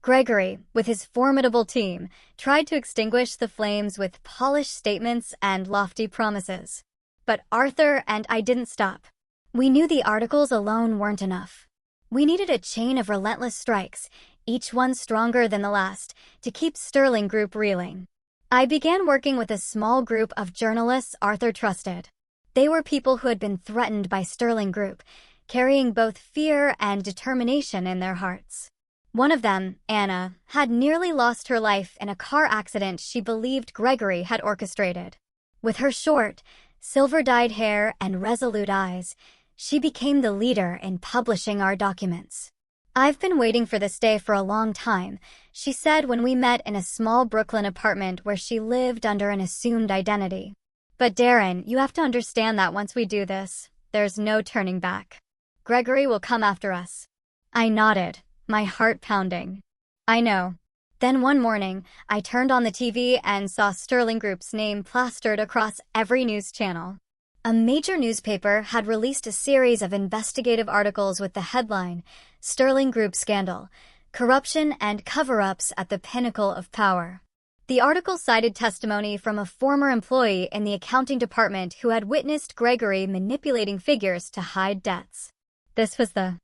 Gregory, with his formidable team, tried to extinguish the flames with polished statements and lofty promises. But Arthur and I didn't stop. We knew the articles alone weren't enough. We needed a chain of relentless strikes, each one stronger than the last, to keep Sterling Group reeling. I began working with a small group of journalists Arthur trusted. They were people who had been threatened by Sterling Group, carrying both fear and determination in their hearts. One of them, Anna, had nearly lost her life in a car accident she believed Gregory had orchestrated. With her short, silver-dyed hair and resolute eyes, she became the leader in publishing our documents. "I've been waiting for this day for a long time," she said when we met in a small Brooklyn apartment where she lived under an assumed identity. "But Darren, you have to understand that once we do this, there's no turning back. Gregory will come after us." I nodded, my heart pounding. "I know." Then one morning, I turned on the TV and saw Sterling Group's name plastered across every news channel. A major newspaper had released a series of investigative articles with the headline, "Sterling Group Scandal: Corruption and Cover-Ups at the Pinnacle of Power." The article cited testimony from a former employee in the accounting department who had witnessed Gregory manipulating figures to hide debts. This was the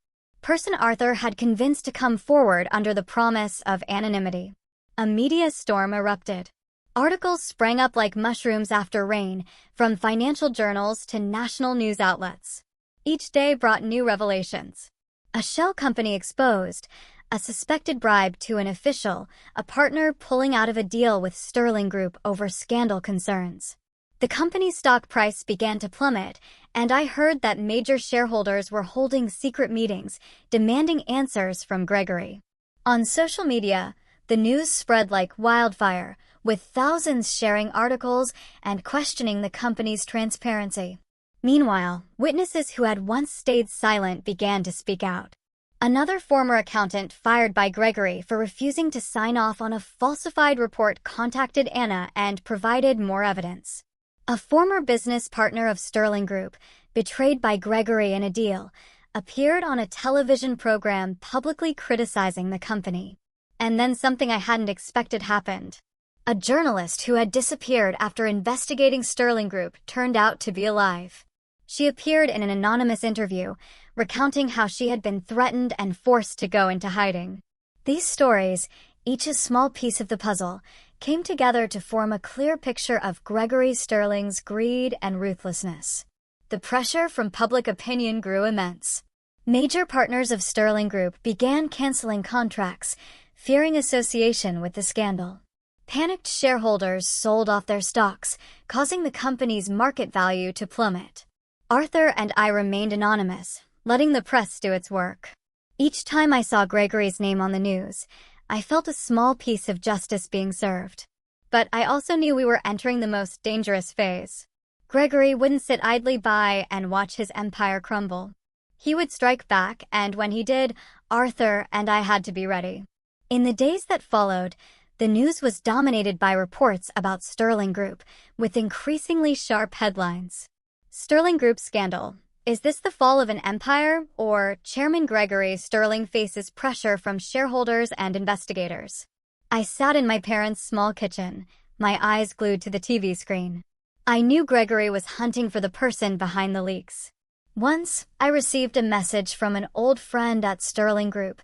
person Arthur had convinced to come forward under the promise of anonymity. A media storm erupted. Articles sprang up like mushrooms after rain, from financial journals to national news outlets. Each day brought new revelations. A shell company exposed, a suspected bribe to an official, a partner pulling out of a deal with Sterling Group over scandal concerns. The company's stock price began to plummet, and I heard that major shareholders were holding secret meetings, demanding answers from Gregory. On social media, the news spread like wildfire, with thousands sharing articles and questioning the company's transparency. Meanwhile, witnesses who had once stayed silent began to speak out. Another former accountant fired by Gregory for refusing to sign off on a falsified report contacted Anna and provided more evidence. A former business partner of Sterling Group, betrayed by Gregory in a deal, appeared on a television program publicly criticizing the company. And then something I hadn't expected happened. A journalist who had disappeared after investigating Sterling Group turned out to be alive. She appeared in an anonymous interview, recounting how she had been threatened and forced to go into hiding. These stories, each a small piece of the puzzle, came together to form a clear picture of Gregory Sterling's greed and ruthlessness. The pressure from public opinion grew immense. Major partners of Sterling Group began canceling contracts, fearing association with the scandal. Panicked shareholders sold off their stocks, causing the company's market value to plummet. Arthur and I remained anonymous, letting the press do its work. Each time I saw Gregory's name on the news, I felt a small piece of justice being served. But I also knew we were entering the most dangerous phase. Gregory wouldn't sit idly by and watch his empire crumble. He would strike back, and when he did, Arthur and I had to be ready. In the days that followed, the news was dominated by reports about Sterling Group, with increasingly sharp headlines. Sterling Group scandal. Is this the fall of an empire, or Chairman Gregory Sterling faces pressure from shareholders and investigators? I sat in my parents' small kitchen, my eyes glued to the TV screen. I knew Gregory was hunting for the person behind the leaks. Once, I received a message from an old friend at Sterling Group,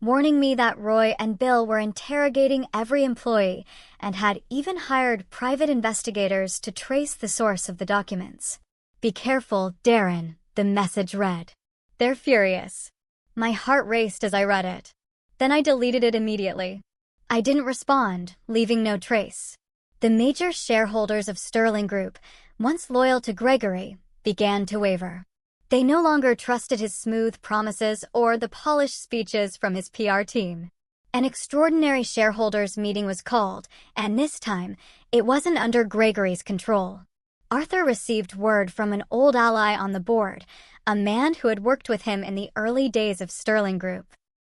warning me that Roy and Bill were interrogating every employee and had even hired private investigators to trace the source of the documents. "Be careful, Darren," the message read. "They're furious." My heart raced as I read it. Then I deleted it immediately. I didn't respond, leaving no trace. The major shareholders of Sterling Group, once loyal to Gregory, began to waver. They no longer trusted his smooth promises or the polished speeches from his PR team. An extraordinary shareholders meeting was called, and this time, it wasn't under Gregory's control. Arthur received word from an old ally on the board, a man who had worked with him in the early days of Sterling Group.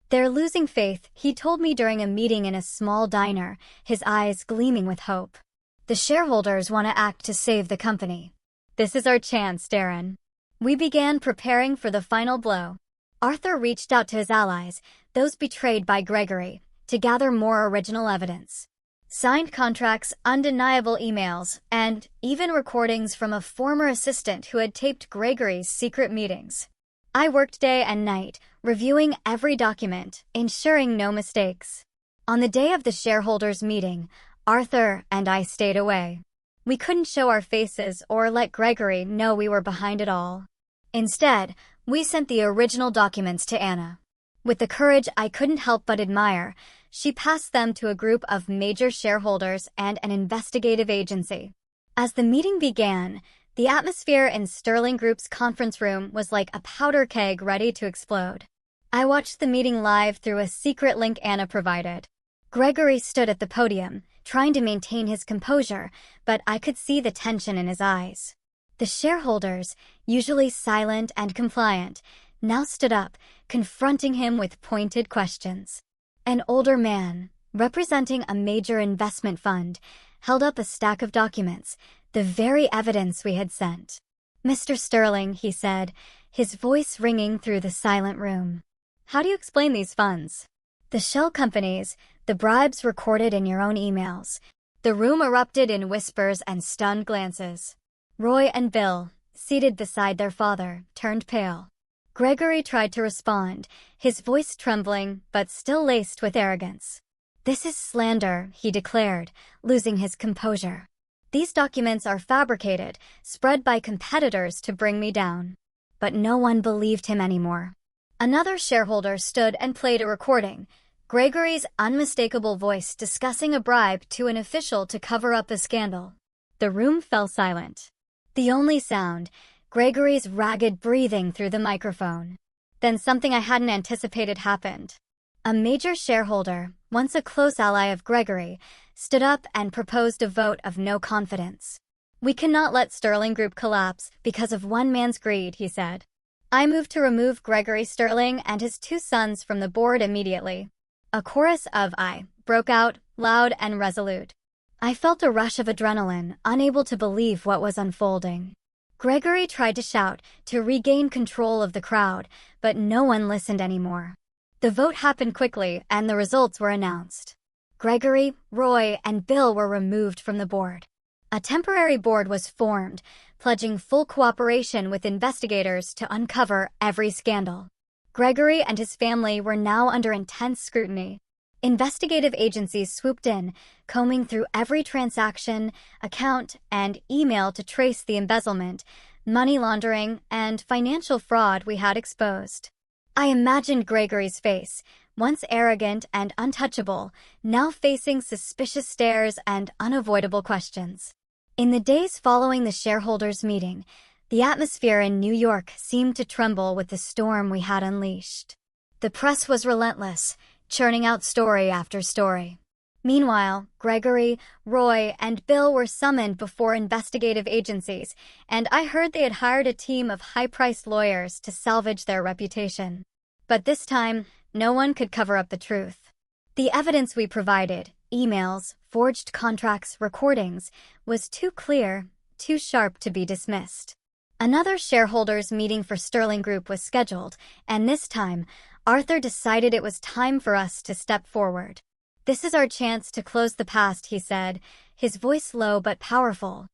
"They're losing faith," he told me during a meeting in a small diner, his eyes gleaming with hope. "The shareholders want to act to save the company. This is our chance, Darren." We began preparing for the final blow. Arthur reached out to his allies, those betrayed by Gregory, to gather more original evidence. Signed contracts, undeniable emails, and even recordings from a former assistant who had taped Gregory's secret meetings. I worked day and night, reviewing every document, ensuring no mistakes. On the day of the shareholders' meeting, Arthur and I stayed away. We couldn't show our faces or let Gregory know we were behind it all. Instead, we sent the original documents to Anna. With the courage I couldn't help but admire, she passed them to a group of major shareholders and an investigative agency. As the meeting began, the atmosphere in Sterling Group's conference room was like a powder keg ready to explode. I watched the meeting live through a secret link Anna provided. Gregory stood at the podium, trying to maintain his composure, but I could see the tension in his eyes. The shareholders, usually silent and compliant, now stood up, confronting him with pointed questions. An older man, representing a major investment fund, held up a stack of documents, the very evidence we had sent. "Mr. Sterling," he said, his voice ringing through the silent room. "How do you explain these funds? The shell companies, the bribes recorded in your own emails." The room erupted in whispers and stunned glances. Roy and Bill, seated beside their father, turned pale. Gregory tried to respond, his voice trembling but still laced with arrogance. "This is slander," he declared, losing his composure. "These documents are fabricated, spread by competitors to bring me down." But no one believed him anymore. Another shareholder stood and played a recording, Gregory's unmistakable voice discussing a bribe to an official to cover up a scandal. The room fell silent. The only sound, Gregory's ragged breathing through the microphone. Then something I hadn't anticipated happened. A major shareholder, once a close ally of Gregory, stood up and proposed a vote of no confidence. "We cannot let Sterling Group collapse because of one man's greed," he said. "I move to remove Gregory Sterling and his 2 sons from the board immediately." A chorus of "I" broke out, loud and resolute. I felt a rush of adrenaline, unable to believe what was unfolding. Gregory tried to shout, to regain control of the crowd, but no one listened anymore. The vote happened quickly, and the results were announced. Gregory, Roy, and Bill were removed from the board. A temporary board was formed, pledging full cooperation with investigators to uncover every scandal. Gregory and his family were now under intense scrutiny. Investigative agencies swooped in, combing through every transaction, account, and email to trace the embezzlement, money laundering, and financial fraud we had exposed. I imagined Gregory's face, once arrogant and untouchable, now facing suspicious stares and unavoidable questions. In the days following the shareholders' meeting, the atmosphere in New York seemed to tremble with the storm we had unleashed. The press was relentless, churning out story after story. Meanwhile, Gregory, Roy, and Bill were summoned before investigative agencies, and I heard they had hired a team of high-priced lawyers to salvage their reputation. But this time, no one could cover up the truth. The evidence we provided, emails, forged contracts, recordings, was too clear, too sharp to be dismissed. Another shareholders' meeting for Sterling Group was scheduled, and this time, Arthur decided it was time for us to step forward. "This is our chance to close the past," he said, his voice low but powerful.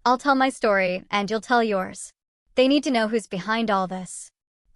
"I'll tell my story, and you'll tell yours. They need to know who's behind all this."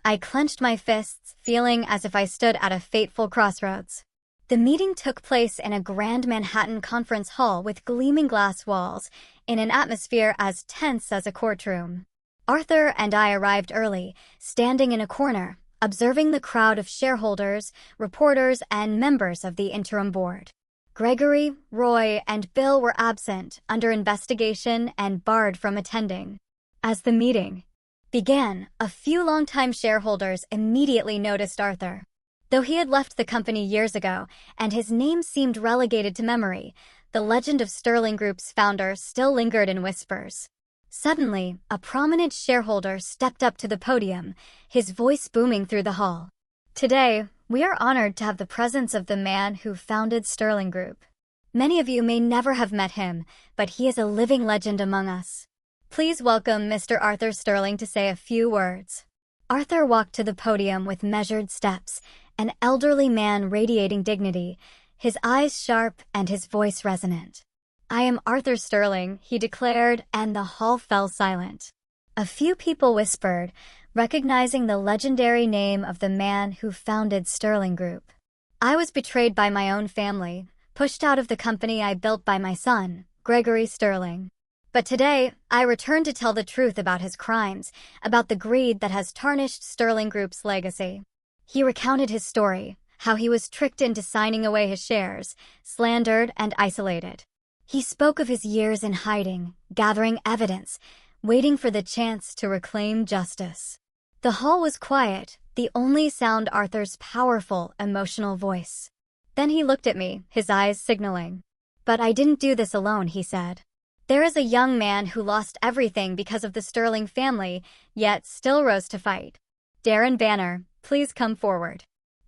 I clenched my fists, feeling as if I stood at a fateful crossroads. The meeting took place in a grand Manhattan conference hall with gleaming glass walls, in an atmosphere as tense as a courtroom. Arthur and I arrived early, standing in a corner, observing the crowd of shareholders, reporters, and members of the interim board. Gregory, Roy, and Bill were absent, under investigation, and barred from attending. As the meeting began, a few longtime shareholders immediately noticed Arthur. Though he had left the company years ago, and his name seemed relegated to memory, the legend of Sterling Group's founder still lingered in whispers. Suddenly, a prominent shareholder stepped up to the podium, his voice booming through the hall. "Today, we are honored to have the presence of the man who founded Sterling Group. Many of you may never have met him, but he is a living legend among us. Please welcome Mr. Arthur Sterling to say a few words." Arthur walked to the podium with measured steps, an elderly man radiating dignity, his eyes sharp and his voice resonant. "I am Arthur Sterling," he declared, and the hall fell silent. A few people whispered, recognizing the legendary name of the man who founded Sterling Group. I was betrayed by my own family, pushed out of the company I built by my son, Gregory Sterling. But today, I return to tell the truth about his crimes, about the greed that has tarnished Sterling Group's legacy. He recounted his story, how he was tricked into signing away his shares, slandered and isolated. He spoke of his years in hiding, gathering evidence, waiting for the chance to reclaim justice. The hall was quiet, the only sound Arthur's powerful, emotional voice. Then he looked at me, his eyes signaling. "But I didn't do this alone," he said. "There is a young man who lost everything because of the Sterling family, yet still rose to fight. Darren Banner, please come forward."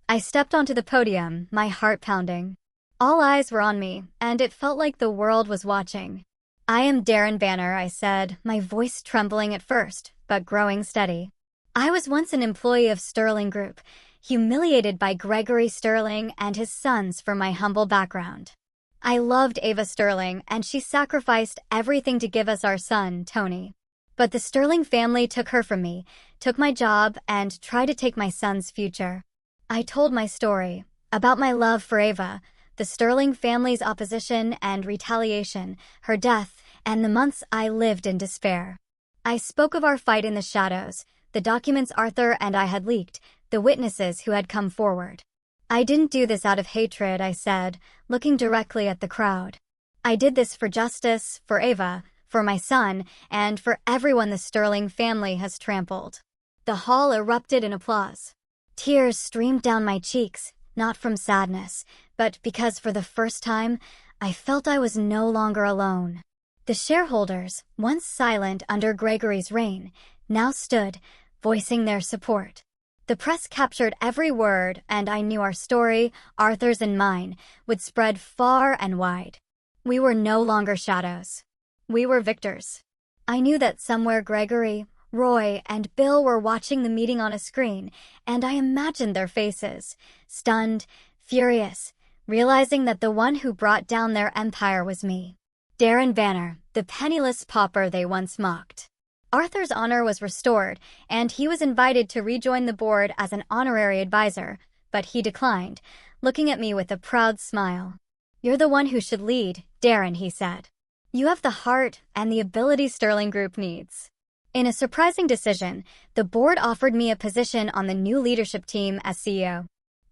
I stepped onto the podium, my heart pounding. All eyes were on me, and it felt like the world was watching. "I am Darren Banner," I said, my voice trembling at first, but growing steady. "I was once an employee of Sterling Group, humiliated by Gregory Sterling and his sons for my humble background. I loved Ava Sterling, and she sacrificed everything to give us our son, Tony. But the Sterling family took her from me, took my job, and tried to take my son's future. I told my story, about my love for Ava, the Sterling family's opposition and retaliation, her death, and the months I lived in despair. I spoke of our fight in the shadows, the documents Arthur and I had leaked, the witnesses who had come forward. I didn't do this out of hatred, I said, looking directly at the crowd. I did this for justice, for Ava, for my son, and for everyone the Sterling family has trampled. The hall erupted in applause. Tears streamed down my cheeks, not from sadness, but because for the first time, I felt I was no longer alone. The shareholders, once silent under Gregory's reign, now stood, voicing their support. The press captured every word, and I knew our story, Arthur's and mine, would spread far and wide. We were no longer shadows. We were victors. I knew that somewhere Gregory, Roy, and Bill were watching the meeting on a screen, and I imagined their faces, stunned, furious, realizing that the one who brought down their empire was me. Darren Banner, the penniless pauper they once mocked. Arthur's honor was restored, and he was invited to rejoin the board as an honorary advisor, but he declined, looking at me with a proud smile. "You're the one who should lead, Darren," he said. "You have the heart and the ability Sterling Group needs." In a surprising decision, the board offered me a position on the new leadership team as CEO.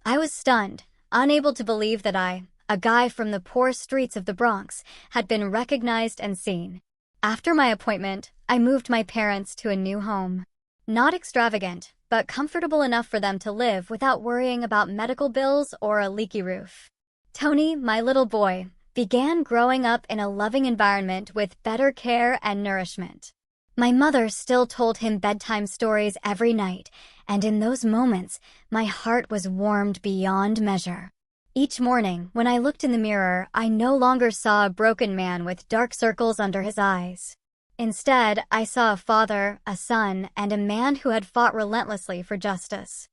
I was stunned, unable to believe that I, a guy from the poor streets of the Bronx, had been recognized and seen. After my appointment, I moved my parents to a new home. Not extravagant, but comfortable enough for them to live without worrying about medical bills or a leaky roof. Tony, my little boy, began growing up in a loving environment with better care and nourishment. My mother still told him bedtime stories every night, and in those moments, my heart was warmed beyond measure. Each morning, when I looked in the mirror, I no longer saw a broken man with dark circles under his eyes. Instead, I saw a father, a son, and a man who had fought relentlessly for justice.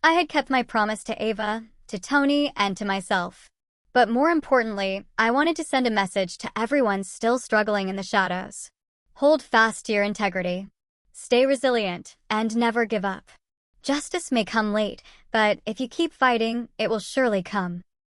I had kept my promise to Ava, to Tony, and to myself. But more importantly, I wanted to send a message to everyone still struggling in the shadows. Hold fast to your integrity. Stay resilient, and never give up. Justice may come late, but if you keep fighting, it will surely come.